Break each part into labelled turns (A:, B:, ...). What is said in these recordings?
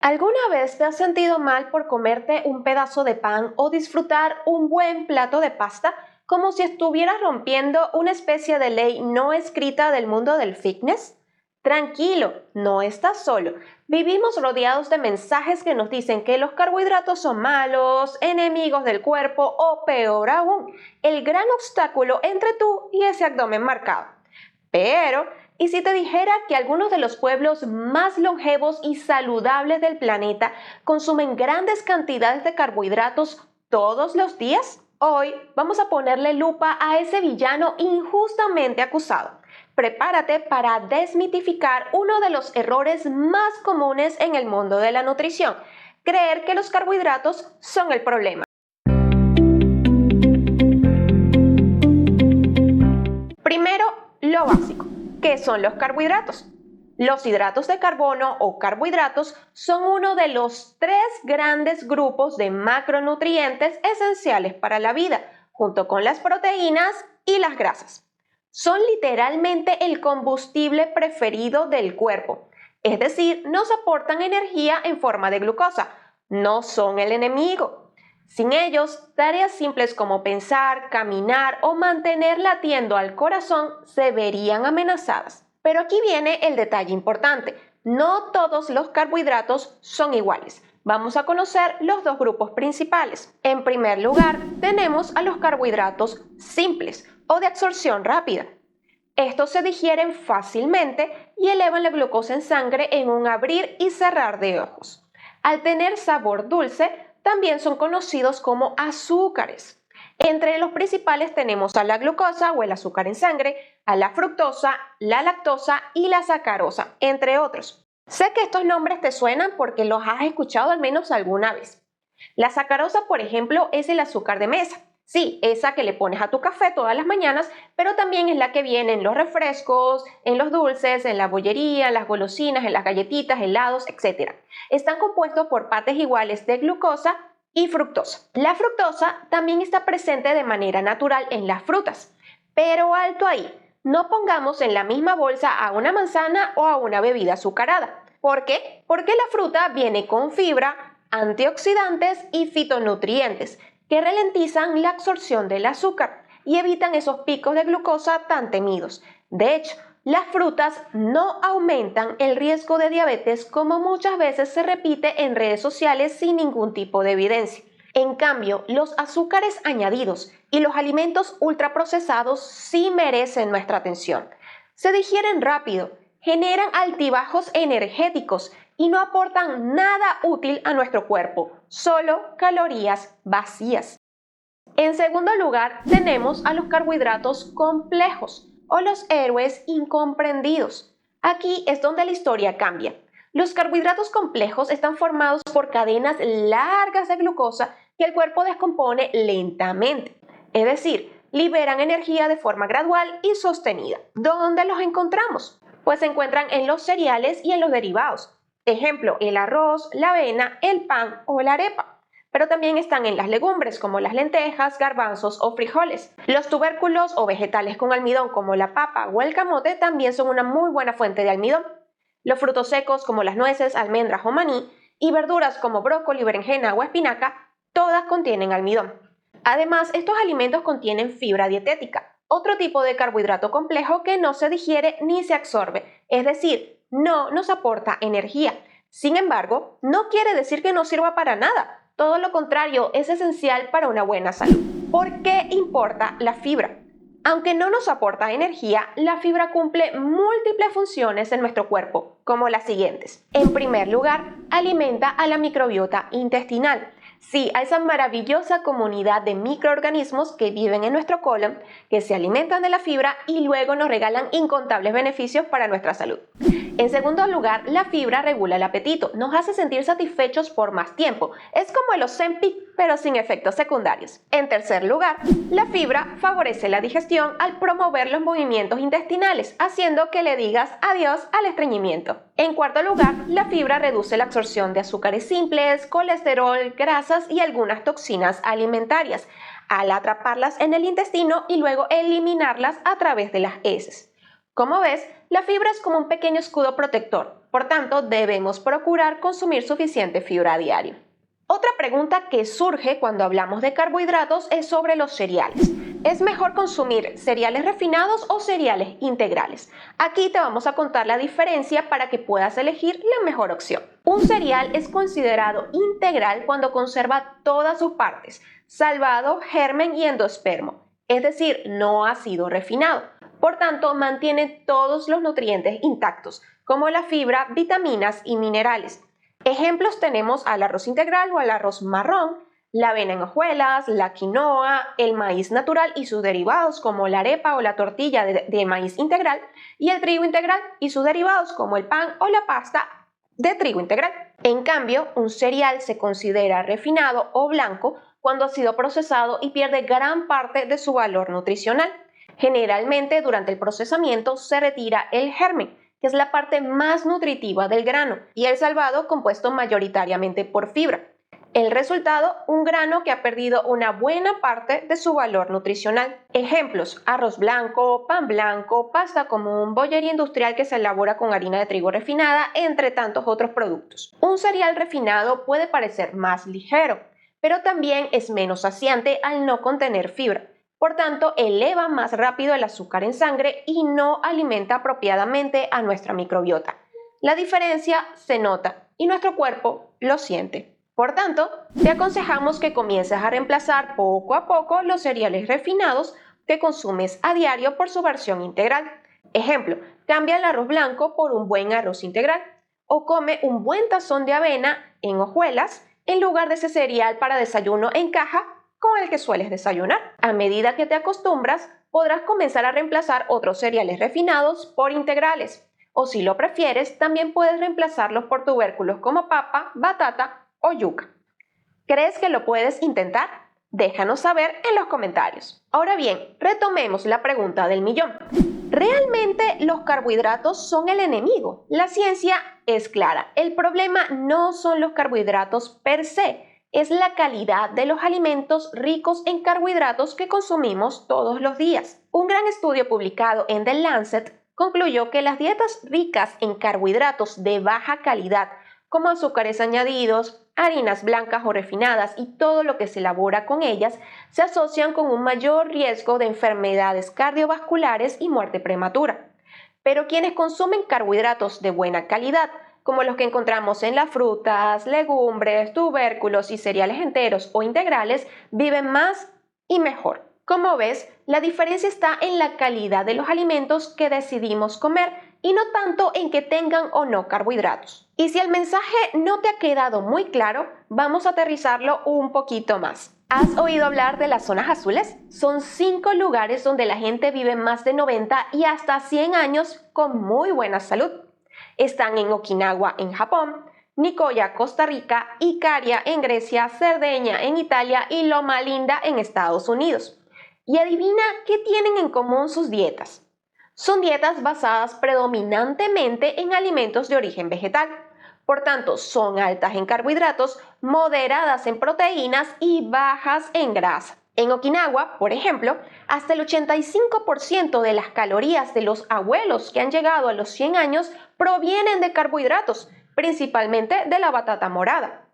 A: ¿Alguna vez te has sentido mal por comerte un pedazo de pan o disfrutar un buen plato de pasta, como si estuvieras rompiendo una especie de ley no escrita del mundo del fitness? Tranquilo, no estás solo. Vivimos rodeados de mensajes que nos dicen que los carbohidratos son malos, enemigos del cuerpo o peor aún, el gran obstáculo entre tú y ese abdomen marcado. Pero, ¿y si te dijera que algunos de los pueblos más longevos y saludables del planeta consumen grandes cantidades de carbohidratos todos los días? Hoy vamos a ponerle lupa a ese villano injustamente acusado. Prepárate para desmitificar uno de los errores más comunes en el mundo de la nutrición: creer que los carbohidratos son el problema. Primero, lo básico. ¿Qué son los carbohidratos? Los hidratos de carbono o carbohidratos son uno de los tres grandes grupos de macronutrientes esenciales para la vida, junto con las proteínas y las grasas. Son literalmente el combustible preferido del cuerpo, es decir, nos aportan energía en forma de glucosa, no son el enemigo. Sin ellos, tareas simples como pensar, caminar o mantener latiendo al corazón se verían amenazadas. Pero aquí viene el detalle importante: no todos los carbohidratos son iguales. Vamos a conocer los dos grupos principales. En primer lugar, tenemos a los carbohidratos simples o de absorción rápida. Estos se digieren fácilmente y elevan la glucosa en sangre en un abrir y cerrar de ojos. Al tener sabor dulce, también son conocidos como azúcares. Entre los principales tenemos a la glucosa o el azúcar en sangre, a la fructosa, la lactosa y la sacarosa, entre otros. Sé que estos nombres te suenan porque los has escuchado al menos alguna vez. La sacarosa, por ejemplo, es el azúcar de mesa. Sí, esa que le pones a tu café todas las mañanas, pero también es la que viene en los refrescos, en los dulces, en la bollería, en las golosinas, en las galletitas, helados, etc. Están compuestos por partes iguales de glucosa y fructosa. La fructosa también está presente de manera natural en las frutas. Pero alto ahí, no pongamos en la misma bolsa a una manzana o a una bebida azucarada. ¿Por qué? Porque la fruta viene con fibra, antioxidantes y fitonutrientes que ralentizan la absorción del azúcar y evitan esos picos de glucosa tan temidos. De hecho, las frutas no aumentan el riesgo de diabetes, como muchas veces se repite en redes sociales sin ningún tipo de evidencia. En cambio, los azúcares añadidos y los alimentos ultraprocesados sí merecen nuestra atención. Se digieren rápido, generan altibajos energéticos y no aportan nada útil a nuestro cuerpo, solo calorías vacías. En segundo lugar, tenemos a los carbohidratos complejos o los héroes incomprendidos. Aquí es donde la historia cambia. Los carbohidratos complejos están formados por cadenas largas de glucosa que el cuerpo descompone lentamente, es decir, liberan energía de forma gradual y sostenida. ¿Dónde los encontramos? Pues se encuentran en los cereales y en los derivados. Ejemplo, el arroz, la avena, el pan o la arepa. Pero también están en las legumbres como las lentejas, garbanzos o frijoles. Los tubérculos o vegetales con almidón como la papa o el camote también son una muy buena fuente de almidón. Los frutos secos como las nueces, almendras o maní y verduras como brócoli, berenjena o espinaca, todas contienen almidón. Además, estos alimentos contienen fibra dietética, otro tipo de carbohidrato complejo que no se digiere ni se absorbe, es decir, no nos aporta energía. Sin embargo, no quiere decir que no sirva para nada. Todo lo contrario, es esencial para una buena salud. ¿Por qué importa la fibra? Aunque no nos aporta energía, la fibra cumple múltiples funciones en nuestro cuerpo, como las siguientes. En primer lugar, alimenta a la microbiota intestinal. Sí, a esa maravillosa comunidad de microorganismos que viven en nuestro colon, que se alimentan de la fibra y luego nos regalan incontables beneficios para nuestra salud. En segundo lugar, la fibra regula el apetito, nos hace sentir satisfechos por más tiempo. Es como el Ozempic, pero sin efectos secundarios. En tercer lugar, la fibra favorece la digestión al promover los movimientos intestinales, haciendo que le digas adiós al estreñimiento. En cuarto lugar, la fibra reduce la absorción de azúcares simples, colesterol, grasas y algunas toxinas alimentarias, al atraparlas en el intestino y luego eliminarlas a través de las heces. Como ves, La fibra es como un pequeño escudo protector, por tanto debemos procurar consumir suficiente fibra a diario. Otra pregunta que surge cuando hablamos de carbohidratos es sobre los cereales. ¿Es mejor consumir cereales refinados o cereales integrales? Aquí te vamos a contar la diferencia para que puedas elegir la mejor opción. Un cereal es considerado integral cuando conserva todas sus partes, salvado germen y endospermo, es decir, no ha sido refinado. Por tanto, mantiene todos los nutrientes intactos, como la fibra, vitaminas y minerales. Ejemplos tenemos al arroz integral o al arroz marrón, la avena en hojuelas, la quinoa, el maíz natural y sus derivados como la arepa o la tortilla de maíz integral y el trigo integral y sus derivados como el pan o la pasta de trigo integral. En cambio, un cereal se considera refinado o blanco cuando ha sido procesado y pierde gran parte de su valor nutricional. Generalmente, durante el procesamiento se retira el germen, que es la parte más nutritiva del grano, y el salvado compuesto mayoritariamente por fibra. El resultado, un grano que ha perdido una buena parte de su valor nutricional. Ejemplos: arroz blanco, pan blanco, pasta común, bollería industrial que se elabora con harina de trigo refinada, entre tantos otros productos. Un cereal refinado puede parecer más ligero, pero también es menos saciante al no contener fibra. Por tanto, eleva más rápido el azúcar en sangre y no alimenta apropiadamente a nuestra microbiota. La diferencia se nota y nuestro cuerpo lo siente. Por tanto, te aconsejamos que comiences a reemplazar poco a poco los cereales refinados que consumes a diario por su versión integral. Ejemplo, cambia el arroz blanco por un buen arroz integral o come un buen tazón de avena en hojuelas en lugar de ese cereal para desayuno en caja con el que sueles desayunar. A medida que te acostumbras, podrás comenzar a reemplazar otros cereales refinados por integrales. O si lo prefieres, también puedes reemplazarlos por tubérculos como papa, batata o yuca. ¿Crees que lo puedes intentar? Déjanos saber en los comentarios. Ahora bien, retomemos la pregunta del millón. ¿Realmente los carbohidratos son el enemigo? La ciencia es clara. El problema no son los carbohidratos per se, es la calidad de los alimentos ricos en carbohidratos que consumimos todos los días. Un gran estudio publicado en The Lancet concluyó que las dietas ricas en carbohidratos de baja calidad, como azúcares añadidos, harinas blancas o refinadas y todo lo que se elabora con ellas, se asocian con un mayor riesgo de enfermedades cardiovasculares y muerte prematura. Pero quienes consumen carbohidratos de buena calidad, como los que encontramos en las frutas, legumbres, tubérculos y cereales enteros o integrales, viven más y mejor. Como ves, la diferencia está en la calidad de los alimentos que decidimos comer y no tanto en que tengan o no carbohidratos. Y si el mensaje no te ha quedado muy claro, vamos a aterrizarlo un poquito más. ¿Has oído hablar de las zonas azules? Son 5 lugares donde la gente vive más de 90 y hasta 100 años con muy buena salud. Están en Okinawa, en Japón, Nicoya, Costa Rica, Icaria, en Grecia, Cerdeña, en Italia y Loma Linda, en Estados Unidos. Y adivina qué tienen en común sus dietas. Son dietas basadas predominantemente en alimentos de origen vegetal. Por tanto, son altas en carbohidratos, moderadas en proteínas y bajas en grasa. En Okinawa, por ejemplo, hasta el 85% de las calorías de los abuelos que han llegado a los 100 años provienen de carbohidratos, principalmente de la batata morada.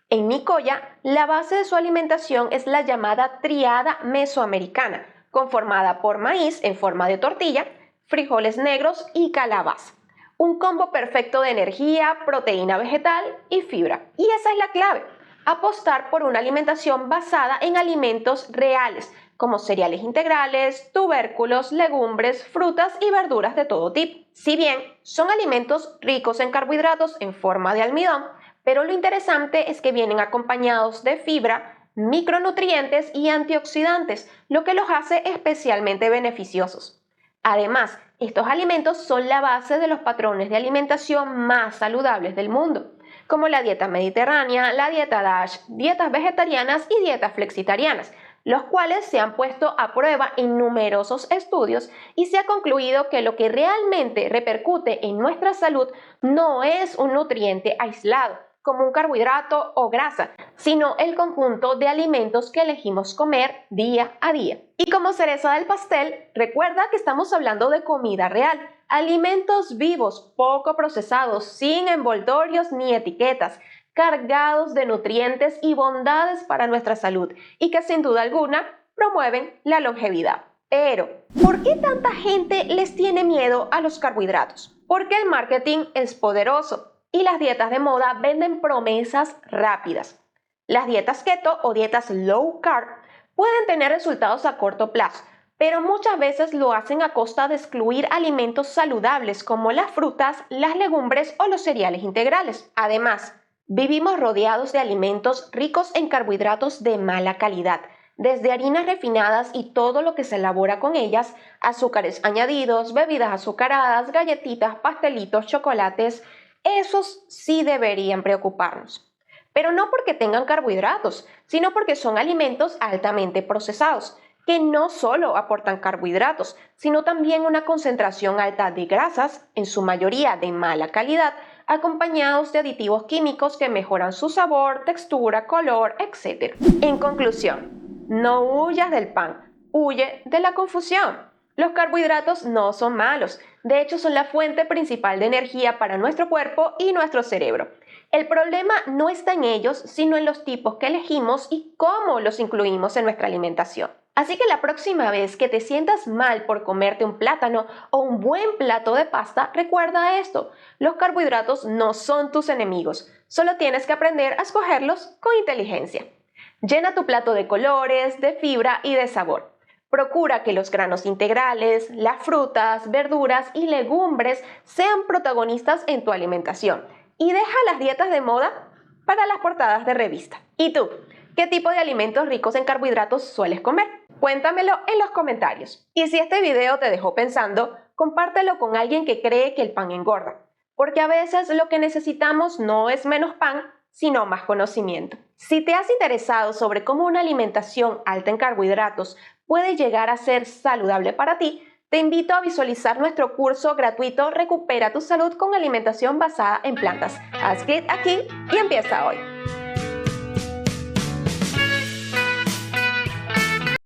A: En Nicoya, la base de su alimentación es la llamada triada mesoamericana, conformada por maíz en forma de tortilla, frijoles negros y calabaza. Un combo perfecto de energía, proteína vegetal y fibra. Y esa es la clave: apostar por una alimentación basada en alimentos reales, como cereales integrales, tubérculos, legumbres, frutas y verduras de todo tipo. Si bien son alimentos ricos en carbohidratos en forma de almidón, pero lo interesante es que vienen acompañados de fibra, micronutrientes y antioxidantes, lo que los hace especialmente beneficiosos. Además, estos alimentos son la base de los patrones de alimentación más saludables del mundo, como la dieta mediterránea, la dieta DASH, dietas vegetarianas y dietas flexitarianas, los cuales se han puesto a prueba en numerosos estudios y se ha concluido que lo que realmente repercute en nuestra salud no es un nutriente aislado, como un carbohidrato o grasa, sino el conjunto de alimentos que elegimos comer día a día. Y como cereza del pastel, recuerda que estamos hablando de comida real, alimentos vivos, poco procesados, sin envoltorios ni etiquetas, cargados de nutrientes y bondades para nuestra salud y que sin duda alguna promueven la longevidad. Pero, ¿por qué tanta gente les tiene miedo a los carbohidratos? Porque el marketing es poderoso y las dietas de moda venden promesas rápidas. Las dietas keto o dietas low carb pueden tener resultados a corto plazo, pero muchas veces lo hacen a costa de excluir alimentos saludables como las frutas, las legumbres o los cereales integrales. Además, vivimos rodeados de alimentos ricos en carbohidratos de mala calidad, desde harinas refinadas y todo lo que se elabora con ellas, azúcares añadidos, bebidas azucaradas, galletitas, pastelitos, chocolates. Esos sí deberían preocuparnos. Pero no porque tengan carbohidratos, sino porque son alimentos altamente procesados, que no solo aportan carbohidratos, sino también una concentración alta de grasas, en su mayoría de mala calidad, acompañados de aditivos químicos que mejoran su sabor, textura, color, etc. En conclusión, no huyas del pan, huye de la confusión. Los carbohidratos no son malos, de hecho son la fuente principal de energía para nuestro cuerpo y nuestro cerebro. El problema no está en ellos, sino en los tipos que elegimos y cómo los incluimos en nuestra alimentación. Así que la próxima vez que te sientas mal por comerte un plátano o un buen plato de pasta, recuerda esto: los carbohidratos no son tus enemigos, solo tienes que aprender a escogerlos con inteligencia. Llena tu plato de colores, de fibra y de sabor. Procura que los granos integrales, las frutas, verduras y legumbres sean protagonistas en tu alimentación y deja las dietas de moda para las portadas de revista. ¿Y tú? ¿Qué tipo de alimentos ricos en carbohidratos sueles comer? Cuéntamelo en los comentarios. Y si este video te dejó pensando, compártelo con alguien que cree que el pan engorda, porque a veces lo que necesitamos no es menos pan, sino más conocimiento. Si te has interesado sobre cómo una alimentación alta en carbohidratos puede llegar a ser saludable para ti, te invito a visualizar nuestro curso gratuito Recupera tu salud con alimentación basada en plantas. Haz clic aquí y empieza hoy.